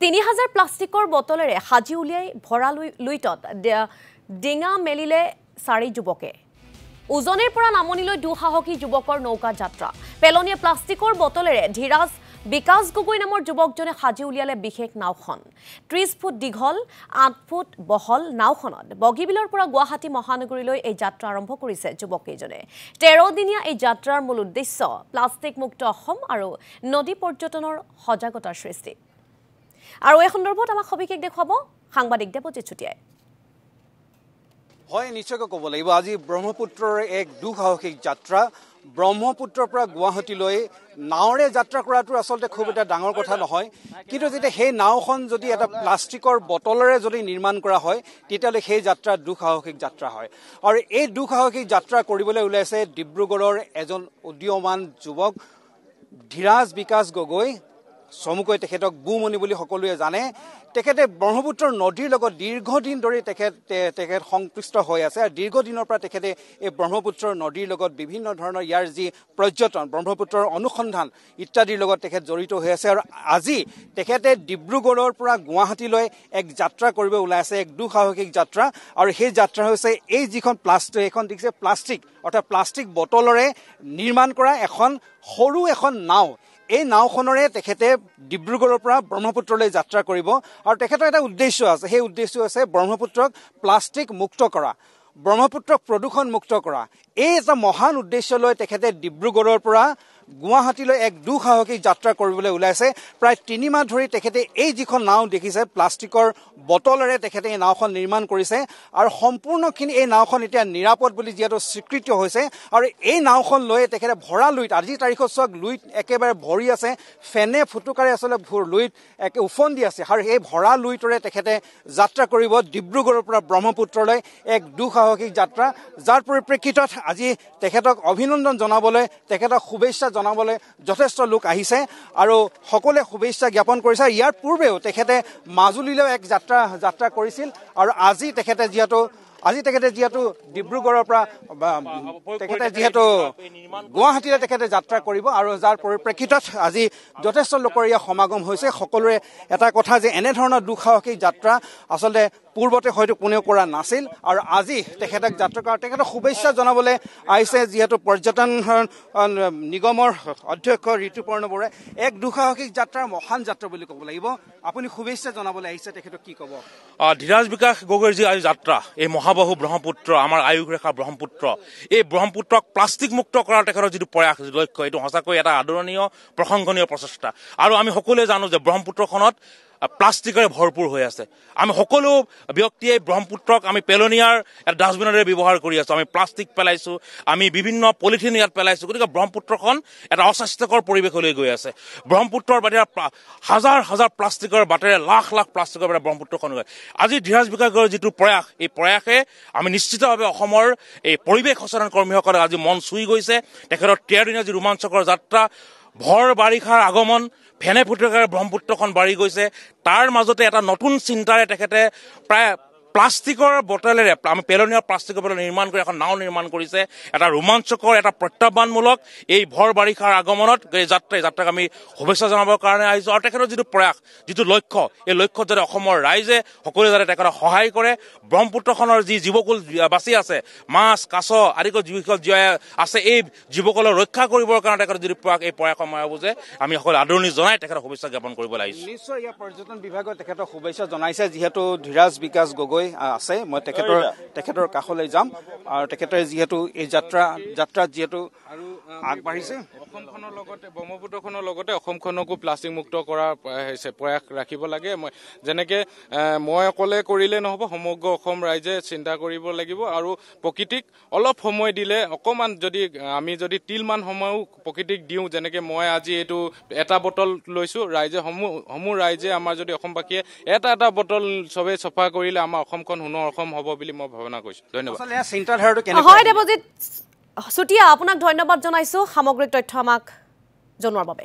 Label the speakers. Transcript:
Speaker 1: 3000 প্লাষ্টিকৰ বটলেৰে সাজি উলিয়াই ভৰা লুইটত ডিঙা মেলিলে 4 যুৱকে উজনেৰ পৰা নামনিলৈ দুঃসাহসী যুৱকৰ নৌকা যাত্ৰা পেলনীয়া প্লাষ্টিকৰ বটলেৰে ধীৰাজ বিকাশ গগৈ নামৰ যুৱকজনে সাজি উলিয়ালে বিশেষ নাওখন 30 ফুট দীঘল 8 ফুট বহল নাওখনত বগীবিলৰ পৰা গুৱাহাটী মহানগৰীলৈ এই যাত্ৰা আৰম্ভ কৰিছে যুৱকজনে 13 দিনীয়া এই যাত্ৰাৰ মূল উদ্দেশ্য প্লাষ্টিক মুক্ত অসম আৰু নদী পৰ্যটনৰ সজাগতাৰ সৃষ্টি আৰু এই সন্দৰ্ভত আমাক সবিশেষ দেখুৱাব সাংবাদিক দেৱজিৎ চুটিয়াই
Speaker 2: হয় নিশ্চয়কৈ ক'ব লাগিব আজি ব্ৰহ্মপুত্ৰৰ এক দুঃসাহসিক যাত্ৰা ব্ৰহ্মপুত্ৰৰ পৰা গুৱাহাটীলৈ নাওৰে যাত্ৰা কৰাটো আসলতে খুব এটা ডাঙৰ কথা নহয় কিন্তু যেতিয়া সেই নাওখন যদি এটা প্লাষ্টিকৰ বটলেৰে যদি নিৰ্মাণ কৰা হয় তেতিয়ালে সেই যাত্ৰা দুঃসাহসিক যাত্ৰা হয় আৰু এই দুঃসাহসিক যাত্ৰা কৰিবলৈ ওলাইছে ডিব্ৰুগড়ৰ এজন উদীয়মান যুৱক ধীৰাজ বিকাশ গগৈ সমুকৈ তেখেতক বুমনি বুলি সকলোৱে জানে তেখেতে ব্ৰহ্মপুত্ৰৰ নদীৰ লগত দীৰ্ঘদিন ধৰি তেখেত সংপৃষ্ট হৈ আছে আৰু দীৰ্ঘদিনৰ পৰা তেখেতে এই ব্ৰহ্মপুত্ৰৰ নদীৰ লগত বিভিন্ন ধৰণৰ ইয়াৰ যি পৰ্যটন ব্ৰহ্মপুত্ৰৰ অনুসন্ধান ইত্যাদিৰ লগত তেখেত জড়িত হৈ আছে আৰু আজি তেখেতে ডিব্ৰুগড়ৰ পৰা গুৱাহাটীলৈ এক যাত্ৰা কৰিব ওলাই আছে এক দুঃসাহসিক যাত্ৰা আৰু সেই যাত্ৰা হৈছে এই যিখন এখন দেখিছে প্লাষ্টিক অৰ্থাৎ প্লাষ্টিক বটলৰে নিৰ্মাণ কৰা সৰু এখন নাও এই নাওখনৰে তেখেতে ডিব্ৰুগড়ৰ পৰা ব্ৰহ্মপুত্ৰলৈ যাত্ৰা কৰিব আৰু তেখেতৰ এটা উদ্দেশ্য আছে সেই উদ্দেশ্য আছে ব্ৰহ্মপুত্ৰক প্লাষ্টিক মুক্ত কৰা ব্ৰহ্মপুত্ৰক প্ৰদূষণ মুক্ত কৰা এই এটা মহান উদ্দেশ্য লৈ তেখেতে ডিব্ৰুগড়ৰ পৰা গুৱাহাটীলৈ এক দুঃসাহসিক যাত্ৰা কৰিবলৈ ওলাইছে প্ৰায় 3 মাহ ধৰি তেখেতে এই যিখন নাও দেখিছে প্লাষ্টিকৰ বটলেৰে তেখেতে এই নাওখন নিৰ্মাণ কৰিছে আৰু সম্পূৰ্ণখিনি এই নাওখন এতিয়া নিৰাপদ বুলি যিহেতু স্বীকৃত হৈছে আৰু এই নাওখন লৈ তেখেতে ভৰা লুইত আজি তাৰিখত চক লুইত একেবাৰে ভৰি আছে ফেনে ফুটুকাৰে আসলে লুইত একে উফন্দি আছে আৰু এই ভৰা লুইটৰে তেখেতে যাত্ৰা কৰিব ডিব্ৰুগড়ৰ পৰা ব্ৰহ্মপুত্ৰলৈ এক দুঃসাহসিক যাত্ৰা যাৰ পৰিপ্ৰেক্ষিতত আজি তেখেতক অভিনন্দন জনাবলৈ তেখেতক শুভেচ্ছা জনাবলৈ যথেষ্ট লোক আহিছে আৰু সকলোৱে শুভেচ্ছা জ্ঞাপন কৰিছে ইয়াৰ পূৰ্বেও তেখেতে মাজুলীলৈ এক যাত্ৰা কৰিছিল আৰু আজি তেখেতে যিহেতু ডিব্ৰুগড়ৰ পৰা তেখেতে যিহেতু গুৱাহাটীলৈ তেখেতে যাত্ৰা কৰিব আৰু যাৰ পৰিপ্ৰেক্ষিতত আজি যথেষ্ট লোকৰ ইয়াৰ সমাগম হৈছে সকলোৰে এটা কথা যে এনেধৰণৰ দুঃসাহসিক যাত্ৰা আসলতে পূৰ্বতে হয়তো কোনেও কৰা নাছিল আৰু আজি তেখেতক যাত্ৰা কৰা তেখেতক শুভেচ্ছা জনাবলৈ আহিছে যিহেতু পৰ্যটন নিগমৰ অধ্যক্ষ ঋতুপৰ্ণ বৰাই এক দুঃসাহসিক যাত্ৰাৰ মহান যাত্ৰা বুলি ক'ব লাগিব আপুনি শুভেচ্ছা জনাবলৈ আহিছে তেখেতক কি ক'ব
Speaker 3: ধীৰাজ বিকাশ গগৈৰ যি আজি যাত্ৰা এই মহাবাহু ব্ৰহ্মপুত্ৰ আমাৰ আয়ুস ৰেখা ব্ৰহ্মপুত্ৰ এই ব্ৰহ্মপুত্ৰক প্লাষ্টিক মুক্ত কৰাৰ তেখেতৰ যিটো প্ৰয়াস লক্ষ্য এইটো সঁচাকৈ এটা আদৰণীয় প্ৰশংসনীয় প্ৰচেষ্টা আৰু আমি সকলোৱে জানো যে ব্ৰহ্মপুত্ৰখনত প্লাষ্টিকেৰে ভৰপূৰ হৈ আছে আমি সকলো ব্যক্তিয়ে ব্ৰহ্মপুত্ৰক আমি পেলনীয়াৰ এটা ডাষ্টবিনৰে ব্যৱহাৰ কৰি আছো আমি প্লাষ্টিক পেলাইছোঁ আমি বিভিন্ন পলিথিন ইয়াত পেলাইছোঁ গতিকে ব্ৰহ্মপুত্ৰখন এটা অস্বাস্থ্যকৰ পৰিৱেশলৈ গৈ আছে ব্ৰহ্মপুত্ৰৰ বাটেৰে হাজাৰ হাজাৰ প্লাষ্টিকৰ বাটেৰে লাখ লাখ প্লাষ্টিকৰ বাটেৰে ব্ৰহ্মপুত্ৰখন গৈ আজি ধীৰাজ বিকাশৰ যিটো প্ৰয়াস এই প্ৰয়াসে আমি নিশ্চিতভাৱে অসমৰ এই পৰিৱেশ সচেতন কৰ্মীসকলে আজি মন চুই গৈছে তেখেতৰ 13 দিনীয়া যি ৰোমাঞ্চকৰ যাত্ৰা ভৰ বাৰিষাৰ আগমন ফেনে ফুটুকাৰে ব্ৰহ্মপুত্ৰখন বাঢ়ি গৈছে তাৰ মাজতে এটা নতুন চিন্তাৰে তেখেতে প্ৰায় প্লাষ্টিকৰ বটলেৰে আমি পেলনীয়া প্লাষ্টিকৰ বটল নিৰ্মাণ কৰি এখন নাও নিৰ্মাণ কৰিছে এটা ৰোমাঞ্চকৰ এটা প্ৰত্যাহ্বানমূলক এই ভৰ বাৰিষাৰ আগমনত এই যাত্ৰাক আমি শুভেচ্ছা জনাবৰ কাৰণে আহিছোঁ আৰু তেখেতৰ যিটো প্ৰয়াস যিটো লক্ষ্য এই লক্ষ্যত যাতে অসমৰ ৰাইজে সকলোৱে যাতে তেখেতক সহায় কৰে ব্ৰহ্মপুত্ৰখনৰ যি জীৱকুল বাচি আছে মাছ কাছ আদিকৈ যিসকল জীয়াই আছে এই জীৱকুলক ৰক্ষা কৰিবৰ কাৰণে তেখেতৰ যিটো প্ৰয়াস এই প্ৰয়াসৰ মই ভাবোঁ যে আমি সকলোৱে আদৰণি জনাই তেখেতক শুভেচ্ছা জ্ঞাপন কৰিবলৈ আহিছোঁ
Speaker 2: নিশ্চয় ইয়াৰ পৰ্যটন বিভাগত তেখেতক শুভেচ্ছা জনাইছে যিহেতু ধীৰাজ বিকাশ গগৈ আছে মই তেখেতৰ কাষলৈ যাম আৰু তেখেতে যিহেতু এই যাত্ৰাত যিহেতু আৰু আগবাঢ়িছে
Speaker 4: অসমখনৰ লগতে ব্ৰহ্মপুত্ৰখনৰ লগতে অসমখনকো প্লাষ্টিক মুক্ত কৰাৰ প্ৰয়াস ৰাখিব লাগে যেনেকৈ মই অকলে কৰিলে নহ'ব সমগ্ৰ অসম ৰাইজে চিন্তা কৰিব লাগিব আৰু প্ৰকৃতিক অলপ সময় দিলে অকণমান আমি যদি তিলমান সময়ো প্ৰকৃতিক দিওঁ যেনেকৈ মই আজি এইটো এটা বটল লৈছোঁ ৰাইজে সমূহ ৰাইজে আমাৰ যদি অসমবাসীয়ে এটা বটল চবেই চফা কৰিলে আমাৰ অসমখন সোণৰ অসম হ'ব বুলি মই ভাৱনা কৰিছোঁ ধন্যবাদ
Speaker 1: হয় দেৱজিৎ চুটিয়া আপোনাক ধন্যবাদ জনাইছোঁ সামগ্ৰিক তথ্য আমাক জনোৱাৰ বাবে